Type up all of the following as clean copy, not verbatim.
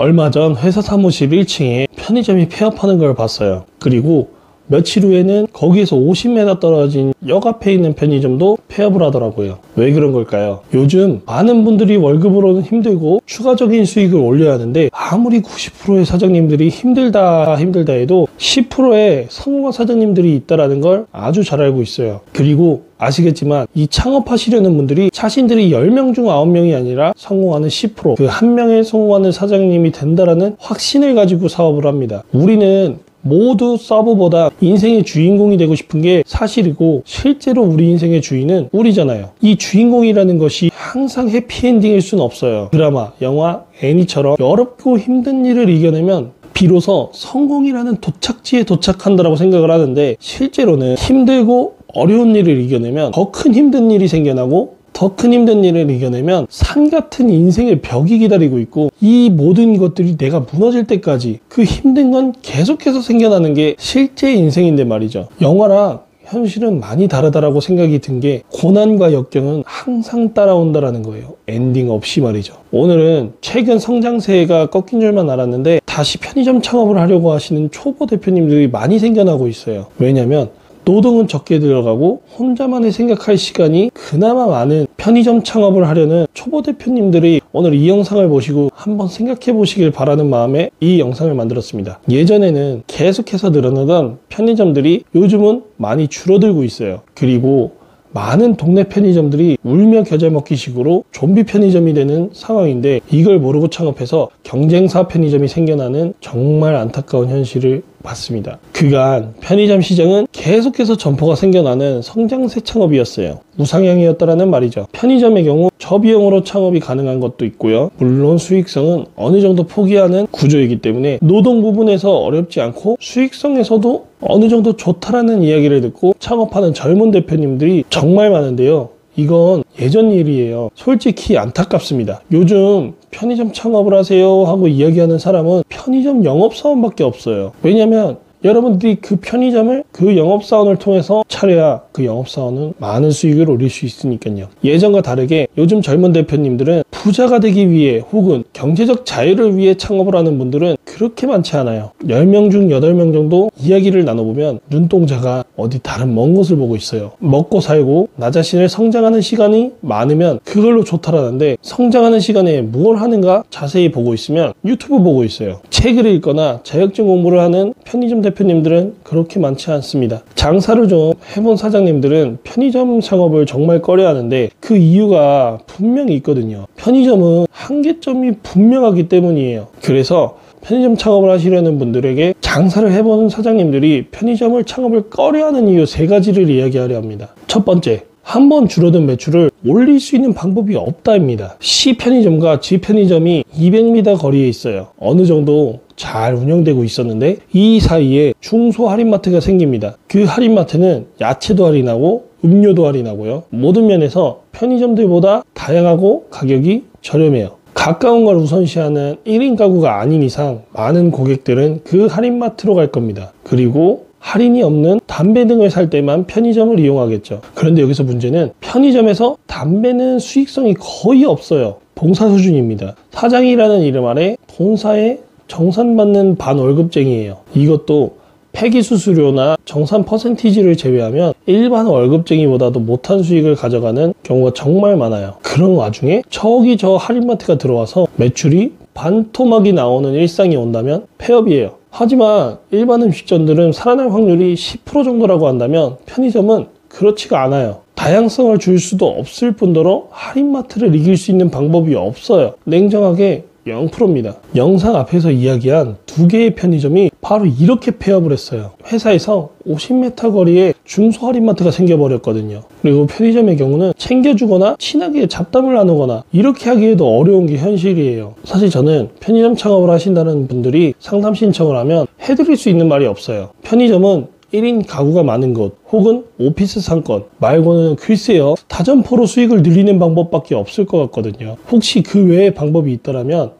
얼마 전 회사 사무실 1층에 편의점이 폐업하는 걸 봤어요. 그리고 며칠 후에는 거기에서 50m 떨어진 역 앞에 있는 편의점도 폐업을 하더라고요. 왜 그런 걸까요? 요즘 많은 분들이 월급으로는 힘들고 추가적인 수익을 올려야 하는데 아무리 90%의 사장님들이 힘들다 해도 10%의 성공한 사장님들이 있다는 걸 아주 잘 알고 있어요. 그리고 아시겠지만 이 창업하시려는 분들이 자신들이 10명 중 9명이 아니라 성공하는 10%, 그 한 명에 성공하는 사장님이 된다라는 확신을 가지고 사업을 합니다. 우리는 모두 서브보다 인생의 주인공이 되고 싶은 게 사실이고, 실제로 우리 인생의 주인은 우리잖아요. 이 주인공이라는 것이 항상 해피엔딩일 수는 없어요. 드라마, 영화, 애니처럼 어렵고 힘든 일을 이겨내면 비로소 성공이라는 도착지에 도착한다고 생각을 하는데, 실제로는 힘들고 어려운 일을 이겨내면 더 큰 힘든 일이 생겨나고, 더 큰 힘든 일을 이겨내면 산 같은 인생의 벽이 기다리고 있고, 이 모든 것들이 내가 무너질 때까지 그 힘든 건 계속해서 생겨나는 게 실제 인생인데 말이죠. 영화랑 현실은 많이 다르다라고 생각이 든 게, 고난과 역경은 항상 따라온다라는 거예요. 엔딩 없이 말이죠. 오늘은 최근 성장세가 꺾인 줄만 알았는데 다시 편의점 창업을 하려고 하시는 초보 대표님들이 많이 생겨나고 있어요. 왜냐면 노동은 적게 들어가고 혼자만의 생각할 시간이 그나마 많은 편의점 창업을 하려는 초보 대표님들이 오늘 이 영상을 보시고 한번 생각해 보시길 바라는 마음에 이 영상을 만들었습니다. 예전에는 계속해서 늘어나던 편의점들이 요즘은 많이 줄어들고 있어요. 그리고 많은 동네 편의점들이 울며 겨자 먹기 식으로 좀비 편의점이 되는 상황인데, 이걸 모르고 창업해서 경쟁사 편의점이 생겨나는 정말 안타까운 현실을 봤습니다. 그간 편의점 시장은 계속해서 점포가 생겨나는 성장세 창업이었어요. 우상향이었다라는 말이죠. 편의점의 경우 저비용으로 창업이 가능한 것도 있고요. 물론 수익성은 어느 정도 포기하는 구조이기 때문에 노동 부분에서 어렵지 않고 수익성에서도 어느 정도 좋다라는 이야기를 듣고 창업하는 젊은 대표님들이 정말 많은데요. 이건 예전 일이에요. 솔직히 안타깝습니다. 요즘 편의점 창업을 하세요 하고 이야기하는 사람은 편의점 영업사원밖에 없어요. 왜냐면 여러분들이 그 편의점을 그 영업사원을 통해서 차려야 그 영업사원은 많은 수익을 올릴 수 있으니까요. 예전과 다르게 요즘 젊은 대표님들은 부자가 되기 위해 혹은 경제적 자유를 위해 창업을 하는 분들은 그렇게 많지 않아요. 10명 중 8명 정도 이야기를 나눠보면 눈동자가 어디 다른 먼 곳을 보고 있어요. 먹고 살고 나 자신을 성장하는 시간이 많으면 그걸로 좋다라는데, 성장하는 시간에 뭘 하는가 자세히 보고 있으면 유튜브 보고 있어요. 책을 읽거나 자격증 공부를 하는 편의점 대표님들은 그렇게 많지 않습니다. 장사를 좀 해본 사장님들은 편의점 창업을 정말 꺼려하는데 그 이유가 분명히 있거든요. 편의점은 한계점이 분명하기 때문이에요. 그래서 편의점 창업을 하시려는 분들에게 장사를 해본 사장님들이 편의점을 창업을 꺼려하는 이유 3가지를 이야기하려 합니다. 첫 번째, 한번 줄어든 매출을 올릴 수 있는 방법이 없다입니다. C 편의점과 G 편의점이 200m 거리에 있어요. 어느 정도 잘 운영되고 있었는데 이 사이에 중소 할인마트가 생깁니다. 그 할인마트는 야채도 할인하고 음료도 할인하고요. 모든 면에서 편의점들보다 다양하고 가격이 저렴해요. 가까운 걸 우선시하는 1인 가구가 아닌 이상 많은 고객들은 그 할인마트로 갈 겁니다. 그리고 할인이 없는 담배 등을 살 때만 편의점을 이용하겠죠. 그런데 여기서 문제는 편의점에서 담배는 수익성이 거의 없어요. 봉사 수준입니다. 사장이라는 이름 아래 본사에 정산받는 반월급쟁이에요. 이것도 폐기 수수료나 정산 퍼센티지를 제외하면 일반 월급쟁이보다도 못한 수익을 가져가는 경우가 정말 많아요. 그런 와중에 저기 저 할인마트가 들어와서 매출이 반토막이 나오는 일상이 온다면 폐업이에요. 하지만 일반 음식점들은 살아날 확률이 10% 정도라고 한다면 편의점은 그렇지가 않아요. 다양성을 줄 수도 없을 뿐더러 할인마트를 이길 수 있는 방법이 없어요. 냉정하게 0%입니다. 영상 앞에서 이야기한 2개의 편의점이 바로 이렇게 폐업을 했어요. 회사에서 50m 거리에 중소 할인마트가 생겨버렸거든요. 그리고 편의점의 경우는 챙겨주거나 친하게 잡담을 나누거나 이렇게 하기에도 어려운 게 현실이에요. 사실 저는 편의점 창업을 하신다는 분들이 상담 신청을 하면 해드릴 수 있는 말이 없어요. 편의점은 1인 가구가 많은 곳 혹은 오피스 상권 말고는 글쎄요, 다점포로 수익을 늘리는 방법밖에 없을 것 같거든요. 혹시 그 외에 방법이 있더라면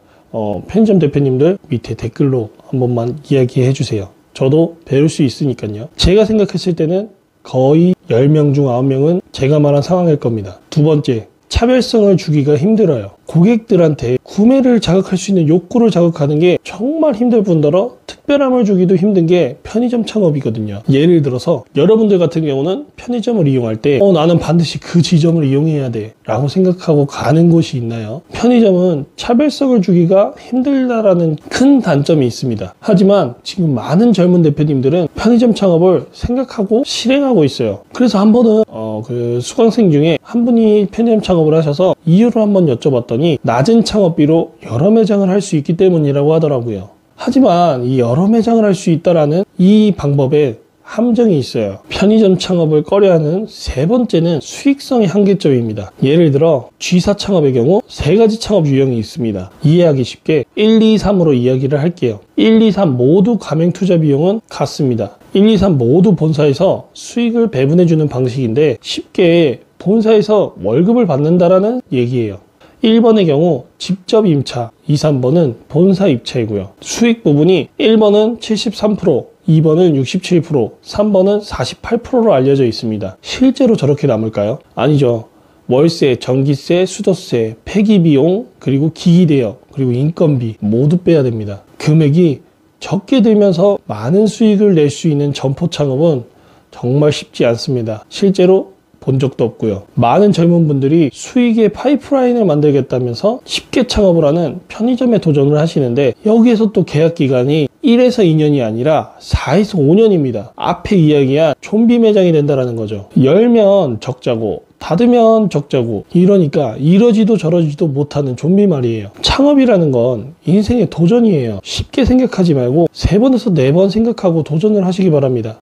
편의점 대표님들 밑에 댓글로 한 번만 이야기해 주세요. 저도 배울 수 있으니까요. 제가 생각했을 때는 거의 10명 중 9명은 제가 말한 상황일 겁니다. 두 번째, 차별성을 주기가 힘들어요. 고객들한테 구매를 자극할 수 있는 욕구를 자극하는 게 정말 힘들 뿐더러 특별함을 주기도 힘든 게 편의점 창업이거든요. 예를 들어서 여러분들 같은 경우는 편의점을 이용할 때 나는 반드시 그 지점을 이용해야 돼 라고 생각하고 가는 곳이 있나요? 편의점은 차별성을 주기가 힘들다라는 큰 단점이 있습니다. 하지만 지금 많은 젊은 대표님들은 편의점 창업을 생각하고 실행하고 있어요. 그래서 한 번은 그 수강생 중에 한 분이 편의점 창업을 하셔서 이유를 한번 여쭤봤더니 낮은 창업비로 여러 매장을 할 수 있기 때문이라고 하더라고요. 하지만 이 여러 매장을 할 수 있다라는 이 방법에 함정이 있어요. 편의점 창업을 꺼려하는 세 번째는 수익성의 한계점입니다. 예를 들어 G사 창업의 경우 세 가지 창업 유형이 있습니다. 이해하기 쉽게 1, 2, 3으로 이야기를 할게요. 1, 2, 3 모두 가맹 투자 비용은 같습니다. 1, 2, 3 모두 본사에서 수익을 배분해주는 방식인데 쉽게 본사에서 월급을 받는다라는 얘기예요. 1번의 경우 직접 임차, 2, 3번은 본사 입차이고요. 수익 부분이 1번은 73%, 2번은 67%, 3번은 48%로 알려져 있습니다. 실제로 저렇게 남을까요? 아니죠. 월세, 전기세, 수도세, 폐기비용, 그리고 기기대여, 그리고 인건비 모두 빼야 됩니다. 금액이 적게 들면서 많은 수익을 낼 수 있는 점포 창업은 정말 쉽지 않습니다. 실제로 본 적도 없고요. 많은 젊은 분들이 수익의 파이프라인을 만들겠다면서 쉽게 창업을 하는 편의점에 도전을 하시는데 여기에서 또 계약 기간이 1에서 2년이 아니라 4에서 5년입니다. 앞에 이야기한 좀비 매장이 된다는 거죠. 열면 적자고 닫으면 적자고 이러니까 이러지도 저러지도 못하는 좀비 말이에요. 창업이라는 건 인생의 도전이에요. 쉽게 생각하지 말고 3번에서 4번 생각하고 도전을 하시기 바랍니다.